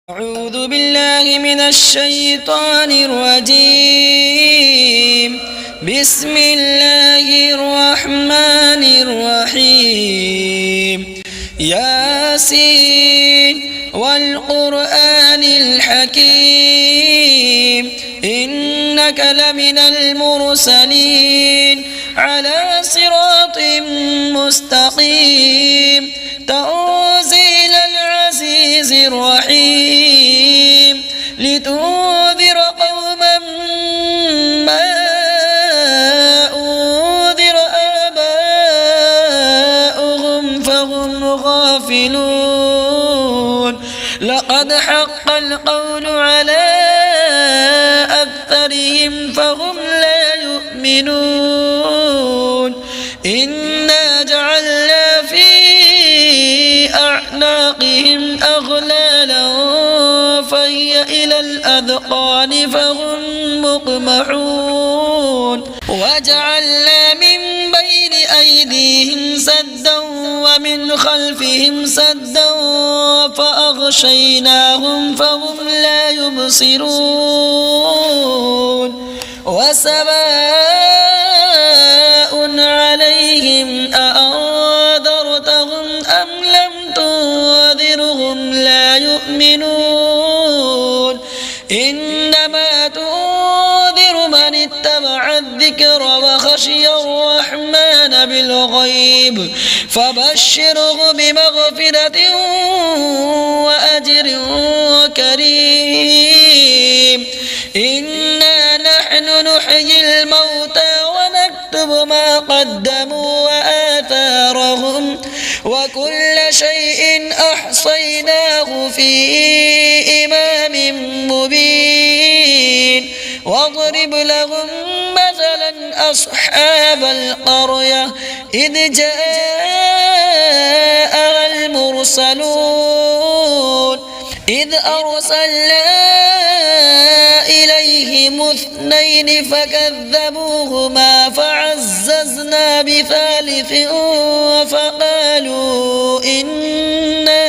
أعوذ بالله من الشيطان الرجيم. بسم الله الرحمن الرحيم. ياسين والقرآن الحكيم إنك لمن المرسلين على صراط مستقيم تنزيل العزيز الرحيم لتنذر قوما ما أنذر آباؤهم فهم غافلون. لقد حق القول على أكثرهم فهم لا يؤمنون. إنا جعلنا في أعناقهم أغلالا فهي إلى الأذقان فهم مقمحون. وجعلنا من بين أيديهم سدا ومن خلفهم سدا فأغشيناهم فهم لا يبصرون. وسواء عليهم أأنذرتهم أم لم تنذرهم لا يؤمنون. إنما تنذر من اتبع الذكر وخشي الرحمن بالغيب فبشره بمغفرة وأجر كريم. إنا نحن نحيي الموتى ونكتب ما قدموا وآثارهم وكل شيء أحصيناه في إمام مبين. واضرب لهم مثلا أصحاب القرية إذ جاءها المرسلون إذ أرسلنا إليهم اثنين فكذبوهما فعززنا بثالث فقالوا إنا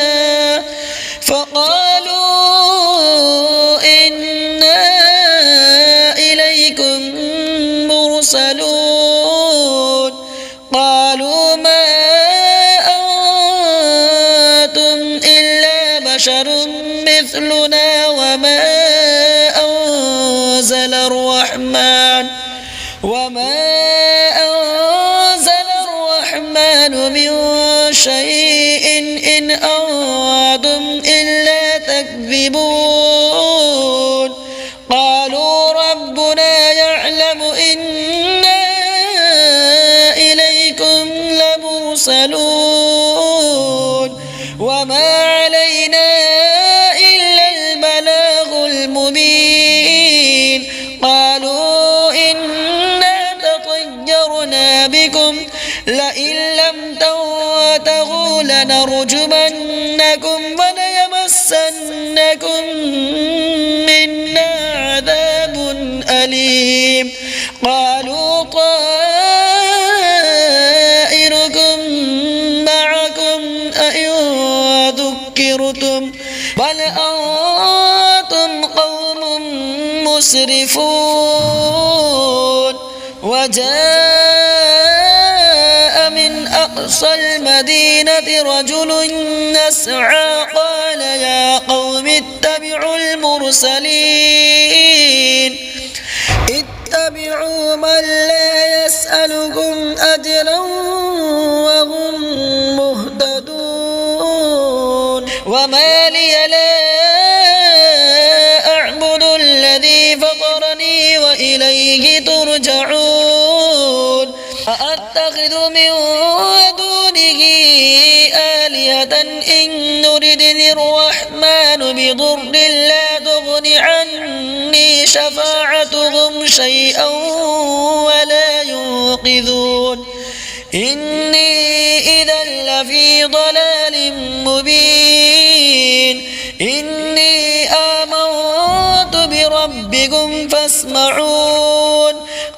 إليكم مرسلون. قالوا ما أنتم إلا بشر مثلنا وما أنزل الرحمن من شيء إن أنتم إلا تكذبون. قالوا ربنا يعلم إنا إليكم لمرسلون وما علينا إلا البلاغ المبين. قالوا إنا تطيرنا بكم لئن لم تنتهوا لنرجمنكم وليمسنكم منا عذاب أليم. قالوا طائركم معكم أئن ذكرتم بل أنتم قوم مسرفون. وجاء من أقصى المدينة رجل يسعى قال يا قوم اتبعوا المرسلين اتبعوا من لا يسألكم أجرا وهم مهتدون. وما لي لا أعبد الذي فطرني وإليه ترجعون. أأتخذ من دونه آلهة إن يردني الرحمن بضر لا تغن عني شفاعتهم شيئا ولا ينقذون. إني إذا لفي ضلال مبين. إني آمنت بربكم فاسمعون.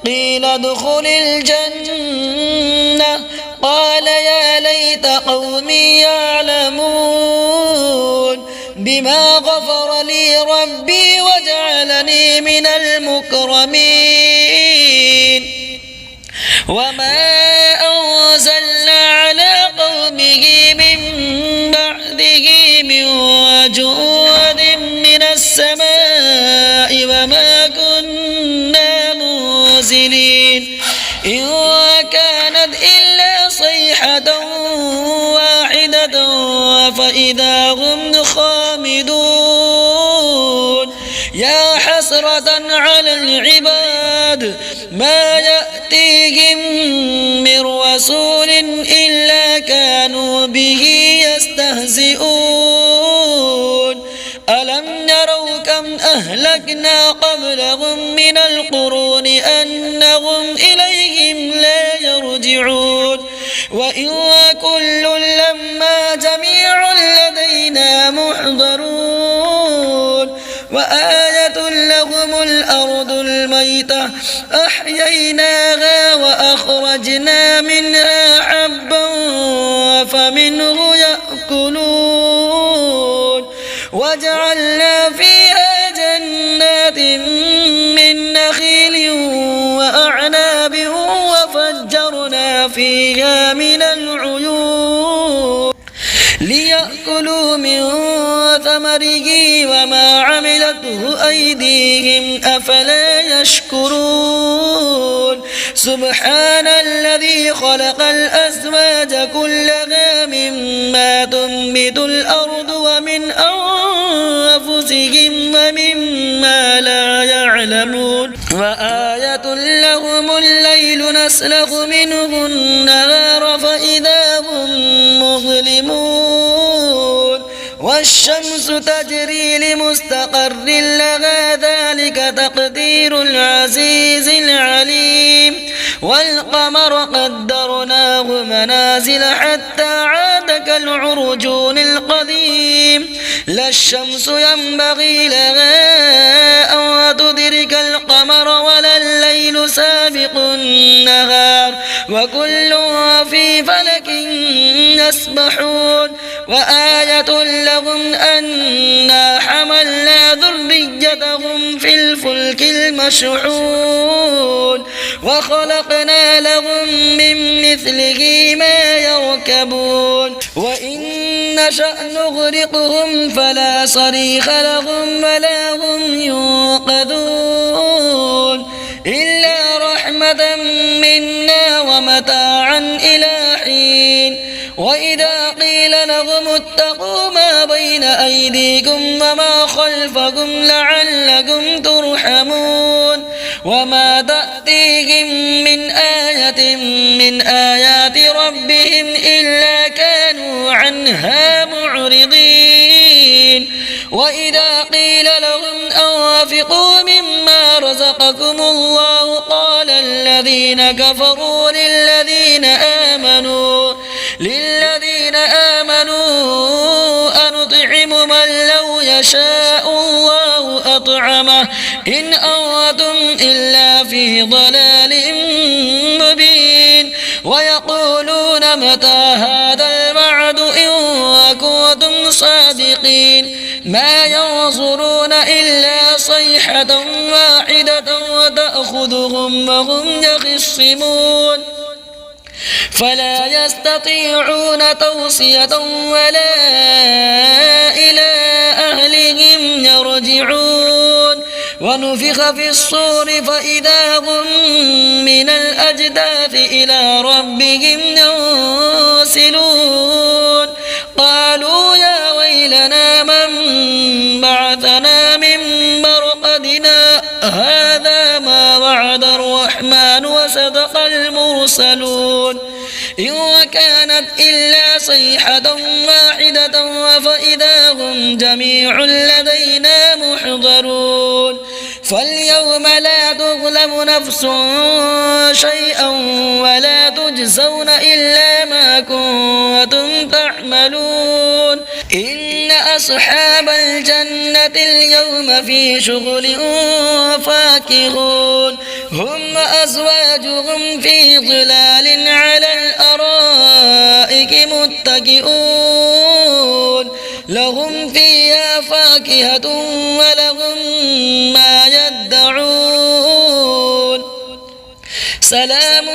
قيل ادخل الجنة قال يا ليت قومي يعلمون. بما غفر لي ربي وجعلني من المكرمين وما أنزلنا على قومه من بعده من جود من السماء وما كنا منزلين إن كانت إلا صيحة واحدة فإذا هم خامدون يا حسرة على العباد ما يأتيهم من رسول إلا كانوا به يستهزئون ألم يروا كم أهلكنا قبلهم من القرون أنهم إليهم لا يرجعون وإن كل لما جميع لدينا محضرون وآية لهم الأرض الميتة أحييناها وأخرجنا منها حبا فمنه يأكلون وجعلنا فيها جنات من نخيل وأعناب وفجرنا فيها من العيون ليأكلوا من ثمره وما عملته أيديهم أفلا يشكرون سبحان الذي خلق الأزواج كلها مما تنبت الأرض ومن أنفسهم ومما لا يعلمون وآية لهم الليل نسلخ منه النهار فإذا هم مظلمون والشمس تجري لمستقر لها ذلك تقدير العزيز العليم والقمر قدرناه منازل حتى عاد كالعرجون القديم لا الشمس ينبغي لها أن تدرك القمر ولا الليل سابق النهار وكل في فلك يسبحون وآية لهم أنا حملنا ذريتهم في الفلك المشحون وخلقنا لهم من مثله ما يركبون وإن نشأ نغرقهم فلا صريخ لهم ولا هم ينقذون إلا رحمة منا ومتاعا إلى حين وإذا قيل لهم اتقوا ما بين أيديكم وما خلفكم لعلكم ترحمون وما تأتيهم من آية من آيات ربهم إلا كانوا عنها معرضين وإذا قيل لهم أنفقوا مما رزقكم الله قال الذين كفروا للذين آمنوا أنطعم من لو يشاء الله أطعمه إن أنتم إلا في ضلال مبين ويقولون متى هذا الوعد إن كنتم صادقين ما ينظرون إلا صيحة واحدة وتأخذهم وهم يخصمون فلا يستطيعون توصية ولا إلى أهلهم يرجعون ونفخ في الصور فإذا هم من الأجداث إلى ربهم ينسلون قالوا يا ويلنا من بعثنا من مرقدنا هذا ما وعد الرحمن وصدق المرسلون إن كانت إلا صيحة واحدة فإذا هم جميع لدينا محضرون فاليوم لا تظلم نفس شيئا ولا تجزون إلا ما كنتم تعملون إن أصحاب الجنة اليوم في شغل فاكهون هم وأزواجهم في ظلال على الأرائك متكئون لهم فيها فاكهة ولهم ما يدعون سلام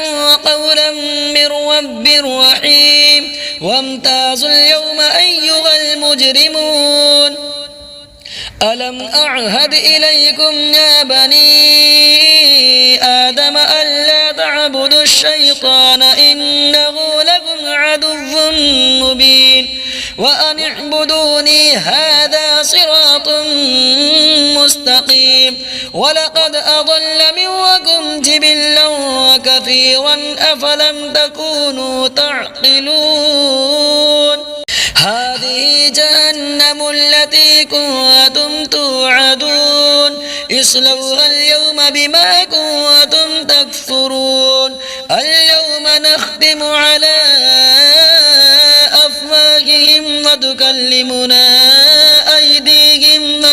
قولا من رب رحيم وامتازوا اليوم أيها المجرمون ألم أعهد إليكم يا بني آدم ألا تعبدوا الشيطان إنه لكم عدو مبين وأن اعبدوني هذا صراط مستقيم ولقد أضل منكم جبلا كثيرا أفلم تكونوا تعقلون هذه جهنم التي كنتم توعدون اصلوها اليوم بما كنتم تكفرون اليوم نختم على أفواههم وتكلمنا أيديهم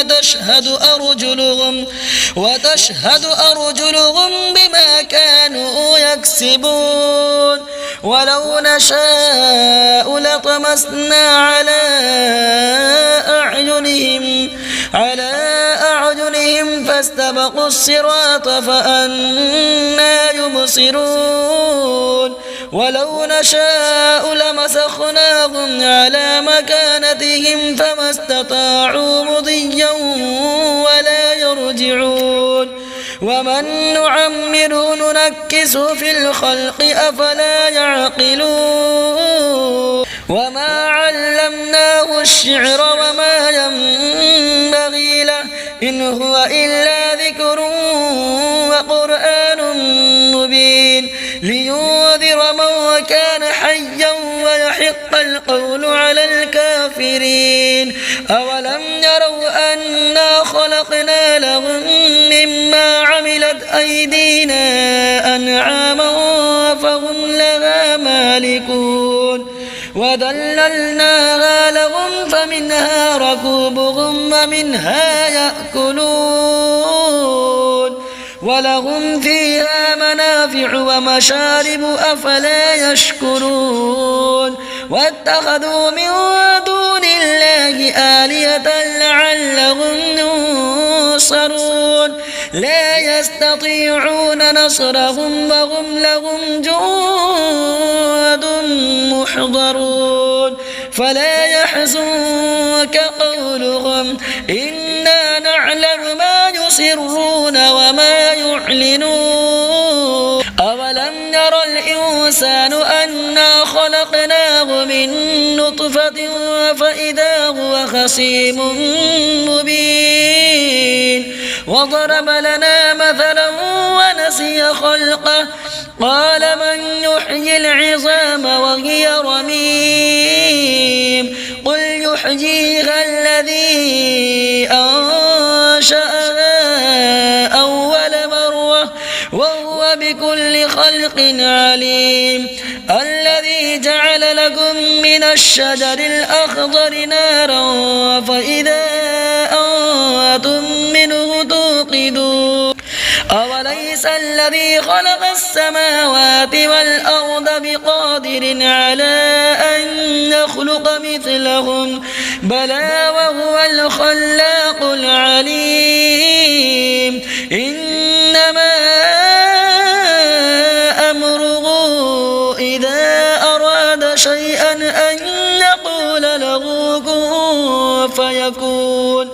وتشهد أرجلهم بما كانوا يكسبون ولو نشاء لطمسنا على أعينهم فاستبقوا الصراط فأنى يبصرون ولو نشاء لمسخناهم على مكانتهم فما استطاعوا مضيا ولا يرجعون ومن نعمره ننكسه في الخلق أفلا يعقلون وما علمناه الشعر وما ينبغي له إن هو إلا ذكر وقرآن مبين لينذر من كان حيا ويحق القول على الكافرين أولم يروا أنا خلقنا لهم مما عملت أيدينا أنعاما فهم لها مالكون وذللناها لهم فمنها ركوبهم ومنها يأكلون ولهم فيها منافع ومشارب أفلا يشكرون واتخذوا من دون الله آلهة لعلهم ينصرون لا يستطيعون نصرهم وهم لهم جند محضرون فلا يحزنك قولهم إنا نعلم ما يسرون وما يعلنون أولم ير الإنسان أنا خلقناه من نطفة فإذا هو خصيم مبين وضرب لنا مثلا ونسي خلقه قال من يحيي العظام وهي رميم قل يحييها الذي أنشأها أول مرة وهو بكل خلق عليم الذي جعل لكم من الشجر الأخضر نارا فإذا أنتم منه توقدون أوليس الذي خلق السماوات والأرض بقادر على أن يخلق مثلهم بلى وهو الخلاق العليم إنما أمره إذا أراد شيئا أن يقول له كن فيكون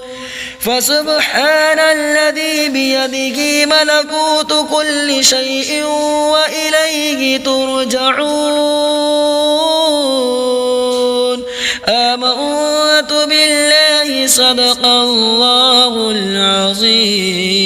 فسبحان الذي بيده ملكوت كل شيء وإليه ترجعون آمنت بالله صدق الله العظيم.